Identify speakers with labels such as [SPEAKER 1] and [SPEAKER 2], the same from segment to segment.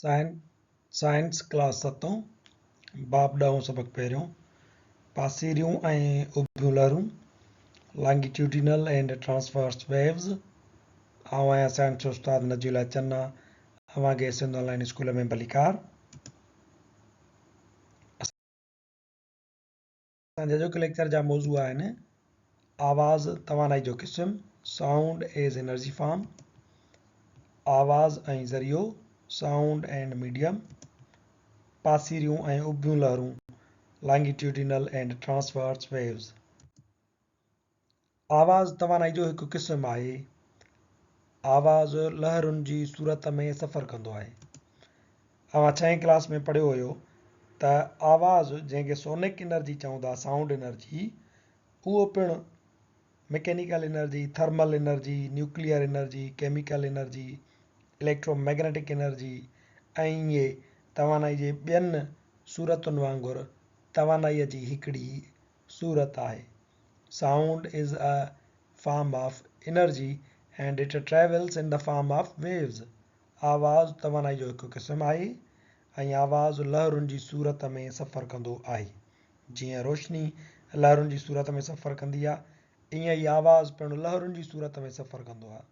[SPEAKER 1] Science class 7 बाब 10 सबक पहिरियों पासीरियूं ऐं उभियूं लहरूं लॉन्गिट्यूडिनल एंड ट्रांसवर्स वेव्स। आउं आहियां साइंस जो उस्ताद नजीला चन्ना, अव्हांखे सिंध ऑनलाइन स्कूल में भलीकार। असांजे अॼोके लेक्चर जा मौज़ू आहिनि आवाज़ तवानाई जो क़िस्म, साउंड एज एनर्जी फॉर्म, आवाज़ ऐं ज़रियो, साउंड एंड मीडियम, पासीरियूं ऐं उभियूं लहरूं लॉन्गिट्यूडिनल एंड ट्रांसवर्स वेव्स। आवाज़ तवानाई जो हिकु क़िस्म आहे। आवाज़ लहरुनि जी सूरत में सफ़र कंदो आहे। अव्हां 6वीं क्लास में पढ़ियो हुयो त आवाज़ जंहिंखे सोनिक एनर्जी चऊं था, साउंड एनर्जी, उहो पिणु mechanical energy, thermal energy, nuclear energy, chemical energy, electromagnetic energy ऐं इहे तवानाई जे ॿियनि सूरतुनि वांगुरु तवानाईअ जी हिकिड़ी सूरत आहे। Sound is a form of energy and it travels in the form of waves. आवाज़ तवानाई जो हिकु क़िस्म आहे ऐं आवाज़ लहरुनि जी सूरत में सफ़र कंदो आहे। जीअं रोशनी लहरुनि जी सूरत में सफ़र कंदी आहे, ईअं ई आवाज़ पिणु लहरुनि जी सूरत में सफ़र कंदो आहे।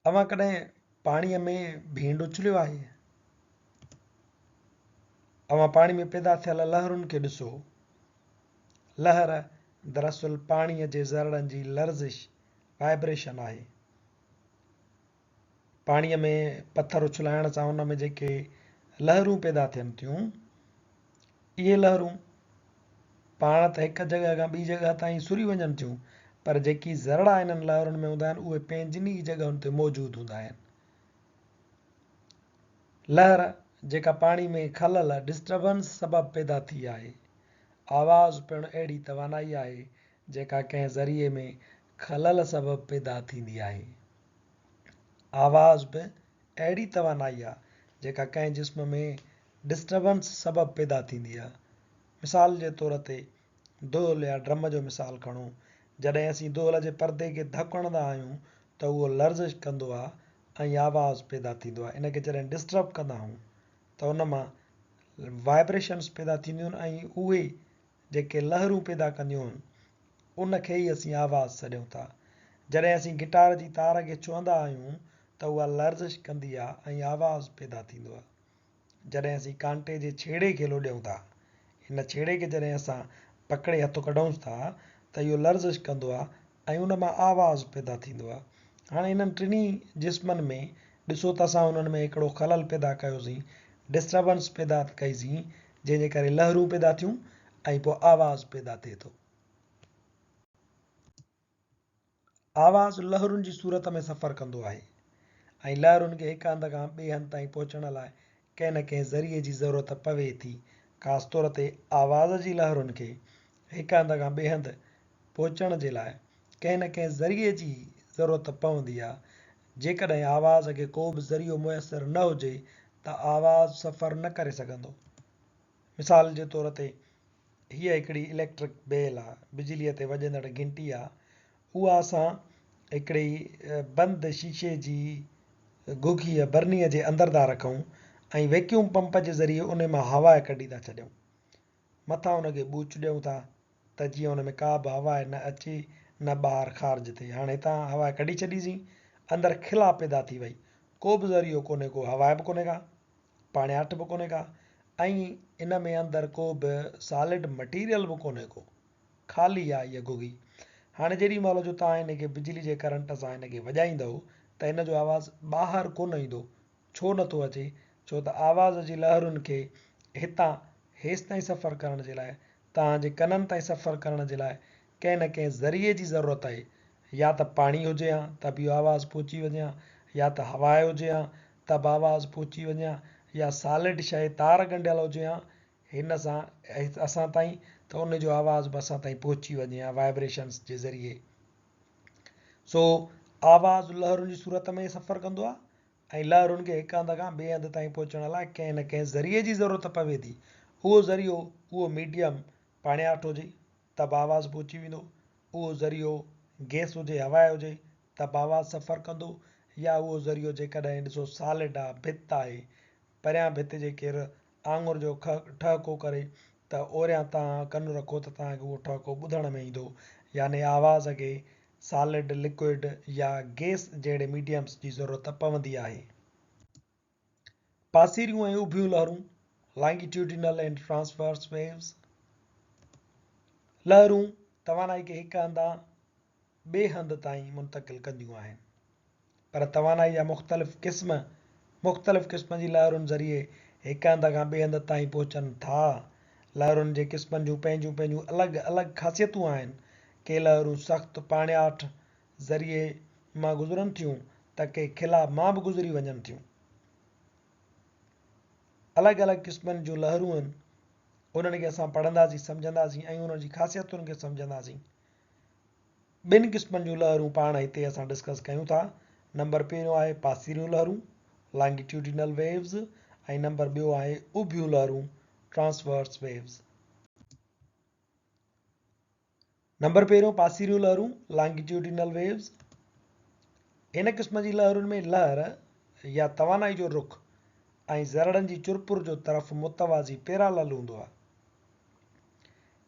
[SPEAKER 1] अव्हां कॾहिं पाणीअ में भींड उछलियो आहे? अव्हां पाणी में पैदा थियल लहरुनि खे ॾिसो। लहर दरअसल पाणीअ जे ज़रड़नि जी लर्ज़िश, वाइब्रेशन आहे। पाणीअ में पत्थर उछलाइण सां उन में जेके लहरूं पैदा थियनि थियूं, इहे लहरूं पाण त हिकु जॻह खां ॿी जॻह ताईं सुरी वञनि थियूं, पर जेकी ज़रड़ा इन्हनि लहरुनि में हूंदा आहिनि उहे पंहिंजनि ई जॻहुनि ते मौजूदु हूंदा आहिनि। लहर जेका पाणी में खलल डिस्टर्बेंस सबबु पैदा थी आहे। आवाज़ पिणु अहिड़ी तवानाई आहे जेका कंहिं ज़रिए में खलल सबबु पैदा थींदी आहे। आवाज़ बि अहिड़ी तवानाई आहे जेका कंहिं जिस्म में डिस्टर्बेंस सबबु पैदा थींदी आहे। मिसाल जे तौर ते दोल या ड्रम जो मिसाल खणो। जॾहिं असीं दोल जे परदे खे धकु हणंदा आहियूं त उहो लर्ज़िश कंदो आहे ऐं आवाज़ पैदा थींदो आहे। इनखे जॾहिं डिस्टर्ब कंदा आहियूं त उन मां वाइब्रेशन्स पैदा थींदियूं आहिनि ऐं उहे जेके लहरूं पैदा कंदियूं आहिनि उनखे ई असीं आवाज़ सॾियूं था। जॾहिं असीं गिटार जी तार खे छुहंदा आहियूं त उहा लर्ज़िश कंदी आहे ऐं आवाज़ पैदा थींदो आहे। जॾहिं असीं कांटे जे छेड़े खे लोॾियूं था, हिन छेड़े खे जॾहिं असां पकिड़े हथु कढूं था त इहो लर्ज़िश कंदो आहे ऐं उन मां आवाज़ पैदा थींदो आहे। हाणे इन्हनि टिनी जिस्मनि में ॾिसो त असां उन्हनि में हिकिड़ो खलल पैदा कयोसीं, डिस्टर्बेंस पैदा कईसीं, जंहिंजे करे लहरूं पैदा थियूं ऐं पोइ आवाज़ पैदा थिए थो। आवाज़ लहरुनि जी सूरत में सफ़र कंदो आहे ऐं लहरुनि खे हिकु हंध खां ॿिए हंध ताईं पहुचण लाइ कंहिं न कंहिं ज़रिए जी ज़रूरत पवे थी। ख़ासि तौर ते आवाज़ जी लहरुनि खे हिकु हंध खां ॿिए हंधि पहुचण जे लाइ कंहिं न कंहिं ज़रिए जी ज़रूरत पवंदी आहे। जेकॾहिं आवाज़ खे को बि ज़रियो मुयसरु न हुजे त आवाज़ सफ़र न करे सघंदो। मिसाल जे तौर ते हीअ हिकिड़ी इलेक्ट्रिक बेल आहे, बिजलीअ ते वॼंदड़ घंटी आहे। उहा असां हिकिड़ी बंदि शीशे जी घुघीअ बरनीअ जे अंदरि था रखूं ऐं वैक्यूम पंप जे ज़रिए उन मां हवा कढी था छॾियूं। मथां उनखे बूच ॾियूं था त जीअं उन में का बि हवा न अचे न ॿाहिरि ख़ारिज थिए। हाणे हितां हवा कढी छॾीसीं, अंदरि खिला पैदा थी वई, को बि ज़रियो कोन्हे, को हवा बि कोन्हे का, पाणियाठ बि कोन्हे का ऐं इन में अंदरि को बि सॉलिड मटीरियल बि कोन्हे को, ख़ाली आहे इहा घुघी। हाणे जेॾी महिल जो तव्हां हिनखे बिजली जे करंट सां हिनखे वॼाईंदव त हिन जो आवाज़ु ॿाहिरि कोन ईंदो। छो नथो अचे? छो त आवाज़ जी लहरुनि खे हितां हेसि ताईं सफ़र करण जे लाइ, तव्हांजे कननि ताईं सफ़र करण जे लाइ कंहिं न कंहिं ज़रिए जी ज़रूरत आहे। या त पाणी हुजे हा त बि आवाज़ पहुची वञे हा, या त हवा हुजे हा त बि आवाज़ पहुची वञे हा, या सॉलिड शइ तार ॻंढियल हुजे हा हिन सां असां ताईं त उन जो आवाज़ बि असां ताईं पहुची वञे हा वाइब्रेशन्स जे ज़रिए। सो आवाज़ लहरुनि जी सूरत में सफ़र कंदो आहे ऐं लहरुनि खे हिकु हंध खां ॿिए हंध ताईं पहुचण लाइ कंहिं न कंहिं ज़रिए जी ज़रूरत पवे थी। उहो ज़रियो, उहो मीडियम पाणियाठ हुजे त बि आवाज़ पहुची वेंदो, उहो ज़रियो गैस हुजे, हवा हुजे त बि आवाज़ सफ़र कंदो, या उहो ज़रियो जेकॾहिं ॾिसो सॉलिड आहे, भित आहे, परियां भित जे केरु आङुर जो ठहको करे त ओरियां तव्हां कनु रखो त तव्हांखे उहो ठहको ॿुधण में ईंदो। याने आवाज़ खे सॉलिड, लिक्विड या गैस जहिड़े मीडियम्स जी ज़रूरत पवंदी आहे। पासीरियूं ऐं उभियूं लहरूं, लॉन्गिट्यूडिनल एंड ट्रांसवर्स वेव्स। लहरूं तवानाई खे हिकु हंधा ॿिए हंधि ताईं मुंतक़िल कंदियूं आहिनि, पर तवानाई जा मुख़्तलिफ़ क़िस्म जी लहरुनि ज़रिए हिकु हंध खां ॿिए हंध ताईं पहुचनि था। लहरुनि जे क़िस्मनि जूं पंहिंजूं पंहिंजूं अलॻि अलॻि ख़ासियतूं आहिनि। के लहरूं सख़्तु पाणियाठ ज़रिए मां गुज़रनि थियूं त के खिला मां बि गुज़री वञनि थियूं। अलॻि अलॻि क़िस्मनि जूं लहरूं आहिनि, उन्हनि खे असां पढ़ंदासीं, सम्झंदासीं ऐं उन्हनि जी ख़ासियतुनि खे सम्झंदासीं। ॿिनि क़िस्मनि जूं लहरूं पाण हिते असां डिस्कस कयूं था। नंबर पहिरियों आहे पासीरियूं लहरूं, लॉन्गिट्यूडिनल वेव्स, ऐं नंबर ॿियो आहे उभियूं लहरूं, ट्रांसवर्स वेव्स। नंबर पहिरियों पासीरियूं लहरूं, लॉन्गिट्यूडिनल वेव्स। हिन क़िस्म जी लहरुनि में लहर या तवानाई जो रुख ऐं ज़रड़नि जी चुरपुर जो तरफ़ मुतवाज़ी पैरालल हूंदो आहे।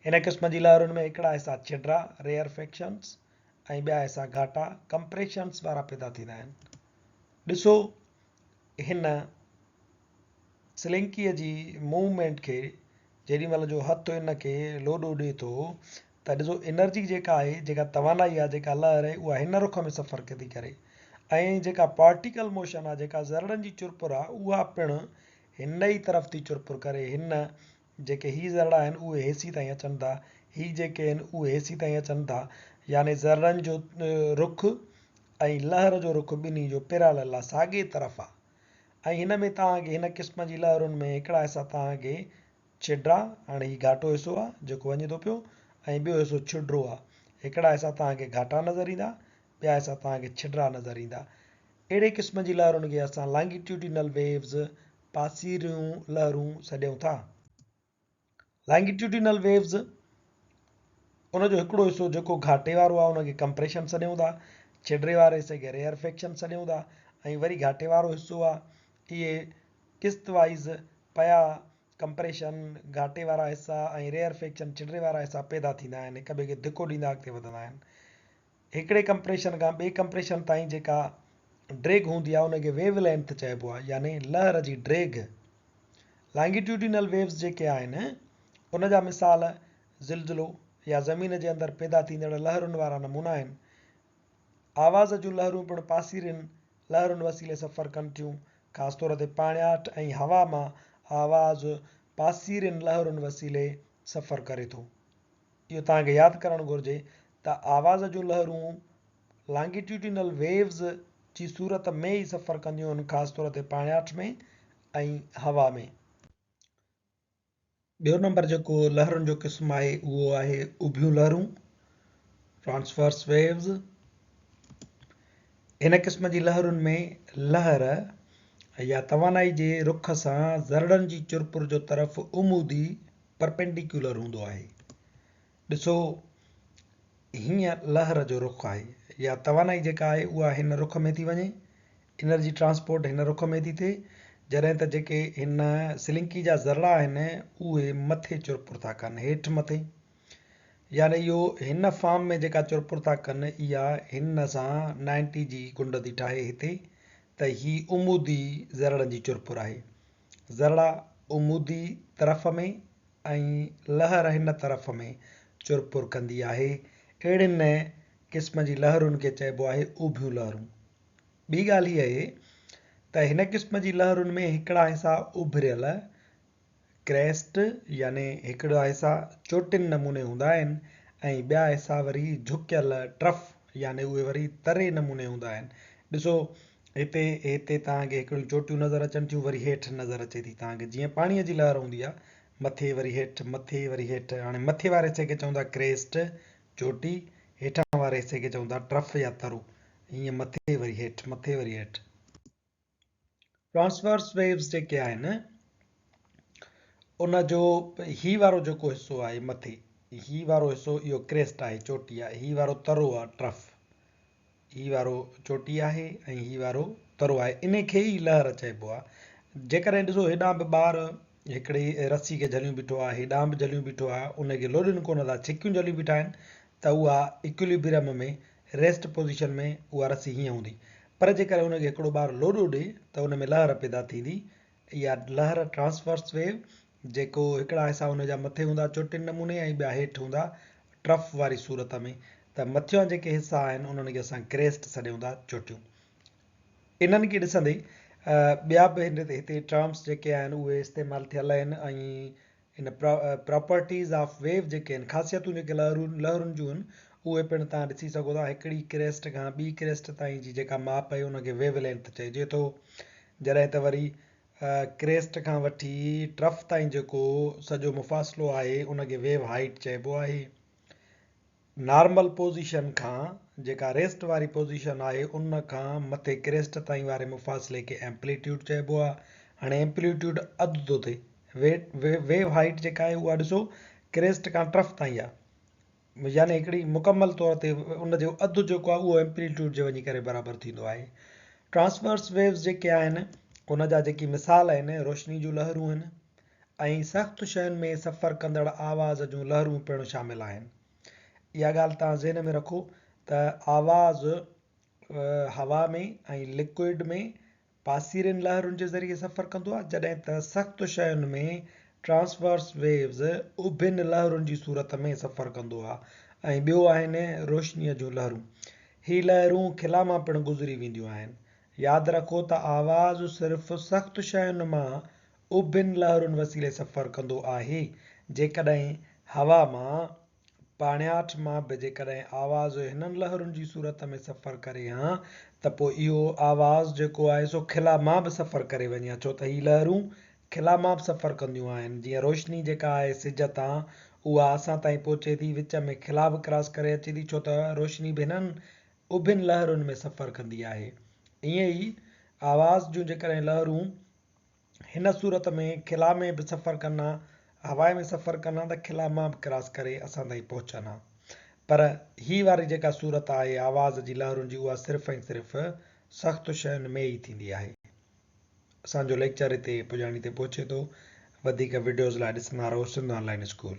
[SPEAKER 1] हिन क़िस्म जी लहरुनि में हिकिड़ा हिसा छिडरा रेयरफेक्शन्स ऐं ॿिया हिसा घाटा कंप्रेशन्स वारा पैदा थींदा आहिनि। ॾिसो हिन स्लिंकीअ जी मूवमेंट खे जेॾी महिल जो हथु हिन खे लोॾो ॾिए थो त ॾिसो एनर्जी जेका आहे, जेका तवानाई आहे, जेका लहर आहे, उहा हिन रुख में सफ़र थी करे, ऐं जेका पार्टिकल मोशन आहे, जेका ज़रड़नि जी चुरपुर आहे, उहा पिणु हिन ई तरफ़ थी चुरपुर करे। हिन जेके ही ज़रड़ा आहिनि उहे हेसी ताईं अचनि था, ही जेके आहिनि उहे हेसी ताईं अचनि था। याने ज़रड़नि जो रुख ऐं लहर जो रुख ॿिन्ही जो पैरालल आहे, साॻे तरफ़ आहे। ऐं हिन में तव्हांखे हिन क़िस्म जी लहरुनि में हिकिड़ा हिसा तव्हांखे छिडरा, हाणे ही घाटो हिसो आहे जेको वञे थो पियो, ऐं ॿियो हिसो छिडरो आहे। हिकिड़ा हिसा तव्हांखे घाटा नज़र ईंदा, ॿिया हिसा तव्हांखे छिडरा नज़र ईंदा। अहिड़े क़िस्म जी लहरुनि खे असां लॉन्गिट्यूडिनल वेव्स, पासीरियूं लहरूं सॾियूं था। लॉन्गिट्यूडिनल वेव्स उनजो हिकिड़ो हिसो जेको घाटे वारो आहे उनखे कंप्रेशन सॾियूं था, छिडरे वारे हिसे खे रेयरफेक्शन सॾियूं था, ऐं वरी घाटे वारो हिसो आहे, इहे किस्त वाइज़ पया कंप्रेशन, घाटे वारा हिसा ऐं रेयरफेक्शन, छिडरे वारा हिसा पैदा थींदा आहिनि, हिक ॿिए खे धिको ॾींदा अॻिते वधंदा आहिनि। हिकिड़े कंप्रेशन खां ॿिए कंप्रेशन ताईं जेका ड्रैग हूंदी आहे उनखे वेव लेंथ चइबो आहे, यानी लहर जी ड्रैग। लॉन्गिट्यूडिनल वेव्स जेके आहिनि उन जा मिसाल ज़िलज़िलो या ज़मीन जे अंदरि पैदा थींदड़ लहरुनि वारा नमूना आहिनि। आवाज़ जूं लहरूं पिणु पासीरियुनि लहरुनि वसीले सफ़र कनि थियूं, ख़ासि तौर ते पाणियाठ ऐं हवा मां आवाज़ पासीरियुनि लहरुनि वसीले सफ़र करे थो। इहो तव्हांखे यादि करणु घुरिजे त आवाज़ जूं लहरूं लॉन्गिट्यूडिनल वेव्स जी सूरत में ई सफ़र कंदियूं आहिनि, ख़ासि तौर ते पाणियाठ में ऐं हवा में। ॿियो नंबर जेको लहरुनि जो क़िस्म आहे उहो आहे उभियूं लहरूं, ट्रांसवर्स वेव्स। हिन क़िस्म जी लहरुनि में लहर या तवानाई जे रुख सां ज़रड़नि जी चुरपुर जो तरफ़ उमूदी परपेंडिकुलर हूंदो आहे। ॾिसो हीअं लहर जो रुख आहे या तवानाई जेका आहे उहा हिन रुख में थी वञे, एनर्जी ट्रांसपोर्ट हिन रुख में थी थिए, जॾहिं त जेके हिन स्लिंकी जा ज़रड़ा आहिनि उहे मथे चुरपुर था कनि, हेठि मथे। यानी इहो हिन फॉर्म में जेका चुरपुर था कनि इहा हिन सां 90 जी कुंड थी ठाहे हिते, त ही उमूदी ज़रड़नि जी चुरपुर आहे। ज़रड़ा उमूदी तरफ़ में ऐं लहर हिन तरफ़ में चुरपुर कंदी आहे। अहिड़ियुनि क़िस्म जी लहरुनि खे चइबो आहे उभियूं लहरूं। ॿी ॻाल्हि हीअ आहे त हिन क़िस्म जी लहरुनि में हिकिड़ा हिसा उभरियल क्रेस्ट याने हिकिड़ा हिसा चोटियुनि नमूने हूंदा आहिनि, ऐं ॿिया हिसा वरी झुकियल ट्रफ याने उहे वरी तरे नमूने हूंदा आहिनि। ॾिसो हिते तव्हांखे हिकिड़ियूं चोटियूं नज़र अचनि थियूं, वरी हेठि नज़र अचे थी तव्हांखे, जीअं पाणीअ जी लहर हूंदी आहे, मथे वरी हेठि, मथे वरी हेठि। हाणे मथे वारे हिसे खे चवंदा क्रेस्ट चोटी, हेठां वारे हिसे खे चवंदा ट्रफ या तरो, हीअं मथे वरी हेठि, मथे वरी हेठि। ट्रांसवर्स वेव्स जेके आहिनि उन जो ही वारो जेको हिसो आहे मथे, ही वारो हिसो इहो क्रेस्ट आहे, चोटी आहे, ही वारो तरो आहे ट्रफ, ही वारो चोटी आहे ऐं ही वारो तरो आहे, इन खे ई लहर चइबो आहे। जेकॾहिं ॾिसो हेॾां बि ॿार हिकिड़ी रसी खे झलियूं बीठो आहे, हेॾां बि झलियूं बीठो आहे, उनखे लोॾनि कोन था, छिकियूं झलियूं बीठा आहिनि, त उहा इक्विलिब्रियम में रेस्ट पोज़ीशन में उहा रसी हीअं हूंदी। पर जेकॾहिं उनखे हिकिड़ो ॿार लोॾो ॾिए त उन में लहर पैदा थींदी। इहा लहर ट्रांसवर्स वेव, जेको हिकिड़ा हिसा हुनजा मथे हूंदा चोटियुनि नमूने ऐं ॿिया हेठि हूंदा ट्रफ वारी सूरत में, त मथियां जेके हिसा आहिनि उन्हनि खे असां क्रेस्ट सॾियूं था, चोटियूं। इन्हनि खे ॾिसंदे ॿिया बि हिते टर्म्स जेके आहिनि उहे इस्तेमालु थियल आहिनि, ऐं इन प्रॉपर्टीज़ ऑफ वेव जेके आहिनि, ख़ासियतूं जेके लहरुनि जूं आहिनि, उहे पिणु तव्हां ॾिसी सघो था। हिकिड़ी क्रेस्ट खां ॿी क्रेस्ट ताईं जी जेका माप आहे उनखे वेव लेंथ चइजे थो। जॾहिं त वरी क्रेस्ट खां वठी ट्रफ ताईं जेको सॼो मुफ़ासिलो आहे उनखे वेव हाइट चइबो आहे। नॉर्मल पोज़ीशन खां जेका रेस्ट वारी पोज़ीशन आहे उन खां मथे क्रेस्ट ताईं वारे मुफ़ासिले खे एम्पलीट्यूड चइबो आहे। हाणे एम्पलीट्यूड अधु थो थिए, वेव हाइट जेका आहे उहा ॾिसो क्रेस्ट खां ट्रफ ताईं आहे, यानी हिकिड़ी मुकमल तौर ते उनजो अधु जेको आहे उहो एम्पलीट्यूड जे वञी करे बराबरि थींदो आहे। ट्रांसवर्स वेव्स जेके आहिनि उनजा जेकी मिसाल आहिनि रोशनी जूं लहरूं आहिनि, ऐं सख़्तु शयुनि में सफ़र कंदड़ आवाज़ जूं लहरूं पिणु शामिल आहिनि। इहा ॻाल्हि तव्हां ज़हन में रखो त आवाज़ हवा में ऐं लिक्विड में पासीरनि लहरुनि जे ज़रिए सफ़र कंदो आहे, जॾहिं त सख़्तु शयुनि में ट्रांसवर्स वेव्स उभिन लहरुनि जी सूरत में सफ़र कंदो आहे। ऐं ॿियो आहिनि रोशनीअ जूं लहरूं। ही लहरूं खिला मां पिणु गुज़री वेंदियूं आहिनि। यादि रखो त आवाज़ सिर्फ़ु सख़्तु शयुनि मां उभिन लहरुनि वसीले सफ़र कंदो आहे। जेकॾहिं हवा मां पाणियाठ मां बि जेकॾहिं आवाज़ हिननि लहरुनि जी सूरत में सफ़र करे हा त पोइ इहो आवाज़ जेको आहे सो खिला मां बि सफ़र करे वञे हा, छो त हीअ लहरूं खिला मां बि सफ़र कंदियूं आहिनि। जीअं रोशनी जेका आहे सिज तां उहा असां ताईं पहुचे थी, विच में खिला बि क्रॉस करे अचे थी, छो त रोशनी बि हिननि उभिन लहरुनि में सफ़र कंदी आहे। ईअं ई आवाज़ जूं जेकॾहिं लहरूं हिन सूरत में खिला में बि सफ़र कनि, हवाए में सफ़र कनि त खिला मां बि क्रॉस करे असां ताईं पहुचनि हा। पर ही वारी जेका सूरत आहे आवाज़ जी लहरुनि जी उहा सिर्फ़ु ऐं सिर्फ़ु सख़्तु शयुनि में ई थींदी आहे। असांजो लेक्चर हिते पुॼाणी ते पहुचे थो। वधीक वीडियोज़ लाइ ॾिसंदा रहो सिंध ऑनलाइन स्कूल।